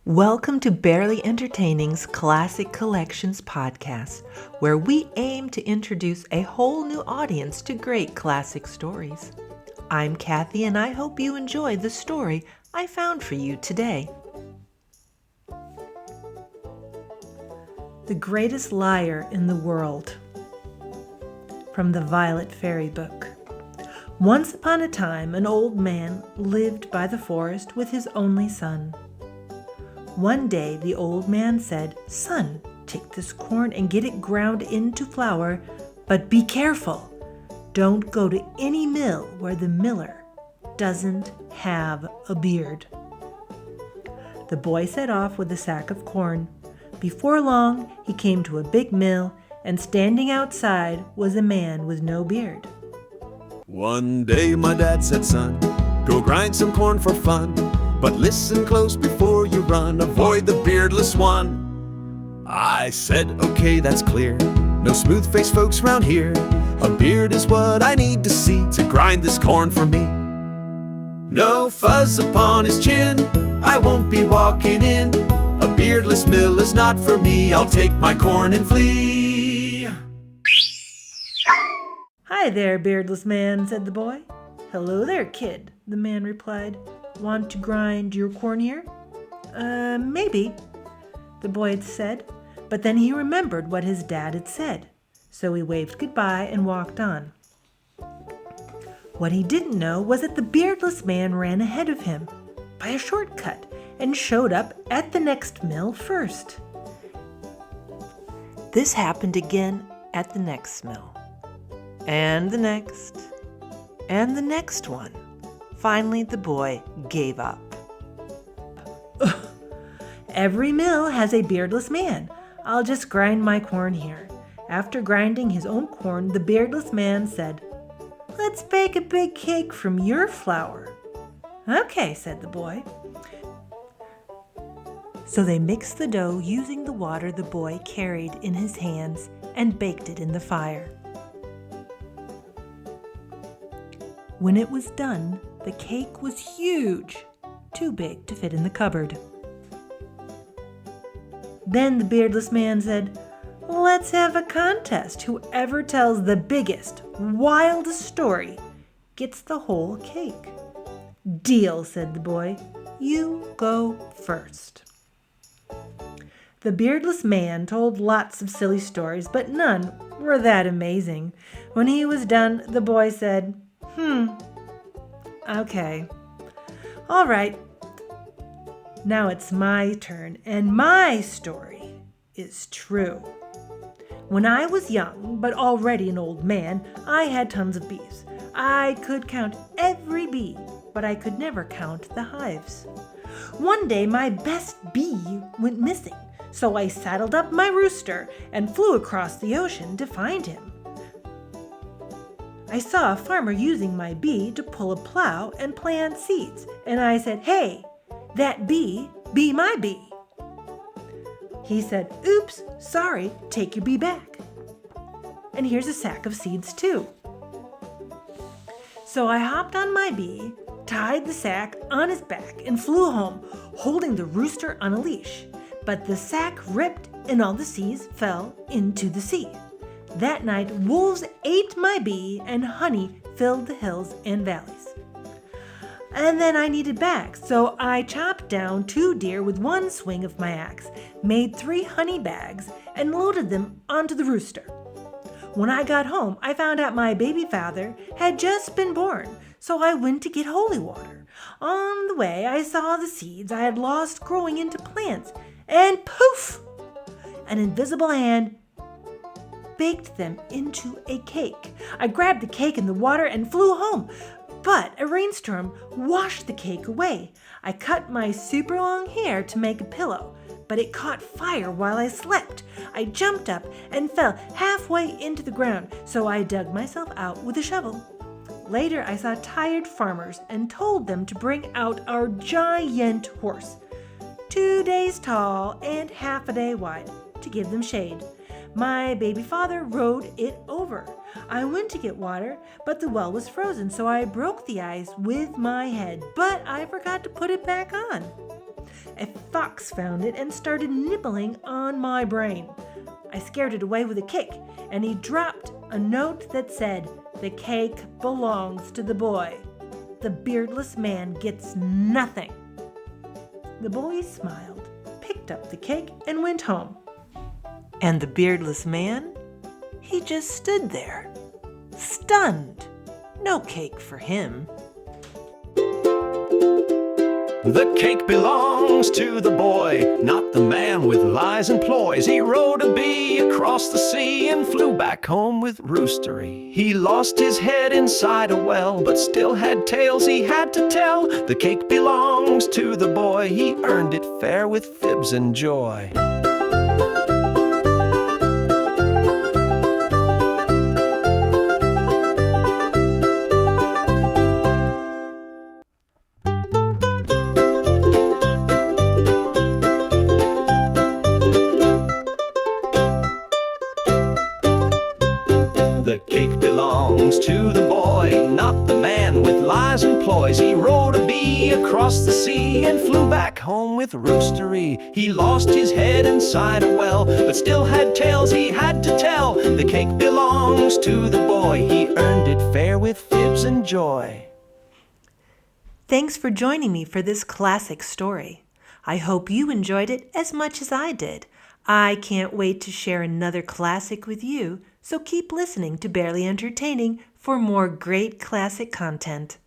Welcome to Barely Entertaining's Classic Collections podcast, where we aim to introduce a whole new audience to great classic stories. I'm Kathy, and I hope you enjoy the story I found for you today. The Greatest Liar in the World, from the Violet Fairy book. Once upon a time, an old man lived by the forest with his only son. One day the old man said, "Son, take this corn and get it ground into flour, but be careful. Don't go to any mill where the miller doesn't have a beard." The boy set off with a sack of corn. Before long, he came to a big mill, and standing outside was a man with no beard. One day my dad said, "Son, go grind some corn for fun. But listen close before you run, avoid the beardless one." I said, "Okay, that's clear. No smooth-faced folks round here. A beard is what I need to see to grind this corn for me. No fuzz upon his chin, I won't be walking in. A beardless mill is not for me, I'll take my corn and flee." "Hi there, beardless man," said the boy. "Hello there, kid," the man replied. "Want to grind your corn here?" Maybe," the boy had said, but then he remembered what his dad had said, so he waved goodbye and walked on. What he didn't know was that the beardless man ran ahead of him by a shortcut and showed up at the next mill first. This happened again at the next mill, and the next, and the next one. Finally, the boy gave up. "Every mill has a beardless man. I'll just grind my corn here." After grinding his own corn, the beardless man said, "Let's bake a big cake from your flour." "Okay," said the boy. So they mixed the dough using the water the boy carried in his hands and baked it in the fire. When it was done, the cake was huge, too big to fit in the cupboard. Then the beardless man said, "Let's have a contest. Whoever tells the biggest, wildest story gets the whole cake." "Deal," said the boy. "You go first." The beardless man told lots of silly stories, but none were that amazing. When he was done, the boy said, "Okay. All right. Now it's my turn, and my story is true. When I was young, but already an old man, I had tons of bees. I could count every bee, but I could never count the hives. One day, my best bee went missing, so I saddled up my rooster and flew across the ocean to find him. I saw a farmer using my bee to pull a plow and plant seeds, and I said, 'Hey, that bee, be my bee.' He said, 'Oops, sorry, take your bee back. And here's a sack of seeds too.' So I hopped on my bee, tied the sack on his back, and flew home, holding the rooster on a leash. But the sack ripped and all the seeds fell into the sea. That night, wolves ate my bee, and honey filled the hills and valleys. And then I needed bags, so I chopped down 2 deer with one swing of my axe, made 3 honey bags, and loaded them onto the rooster. When I got home, I found out my baby father had just been born, so I went to get holy water. On the way, I saw the seeds I had lost growing into plants, and poof! An invisible hand baked them into a cake. I grabbed the cake in the water and flew home, but a rainstorm washed the cake away. I cut my super long hair to make a pillow, but it caught fire while I slept. I jumped up and fell halfway into the ground, so I dug myself out with a shovel. Later, I saw tired farmers and told them to bring out our giant horse, 2 days tall and half a day wide, to give them shade. My baby father rode it over. I went to get water, but the well was frozen, so I broke the ice with my head, but I forgot to put it back on. A fox fox found it and started nibbling on my brain. I scared it away with a kick, and he dropped a note that said, "The cake belongs to the boy. The beardless man gets nothing." The boy smiled, picked up the cake, and went home. And the beardless man? He just stood there, stunned. No cake for him. The cake belongs to the boy, not the man with lies and ploys. He rode a bee across the sea and flew back home with roostery. He lost his head inside a well, but still had tales he had to tell. The cake belongs to the boy, he earned it fair with fibs and joy. The cake belongs to the boy, not the man with lies and ploys. He rode a bee across the sea and flew back home with roostery. He lost his head inside a well, but still had tales he had to tell. The cake belongs to the boy, he earned it fair with fibs and joy. Thanks for joining me for this classic story. I hope you enjoyed it as much as I did. I can't wait to share another classic with you, so keep listening to Barely Entertaining for more great classic content.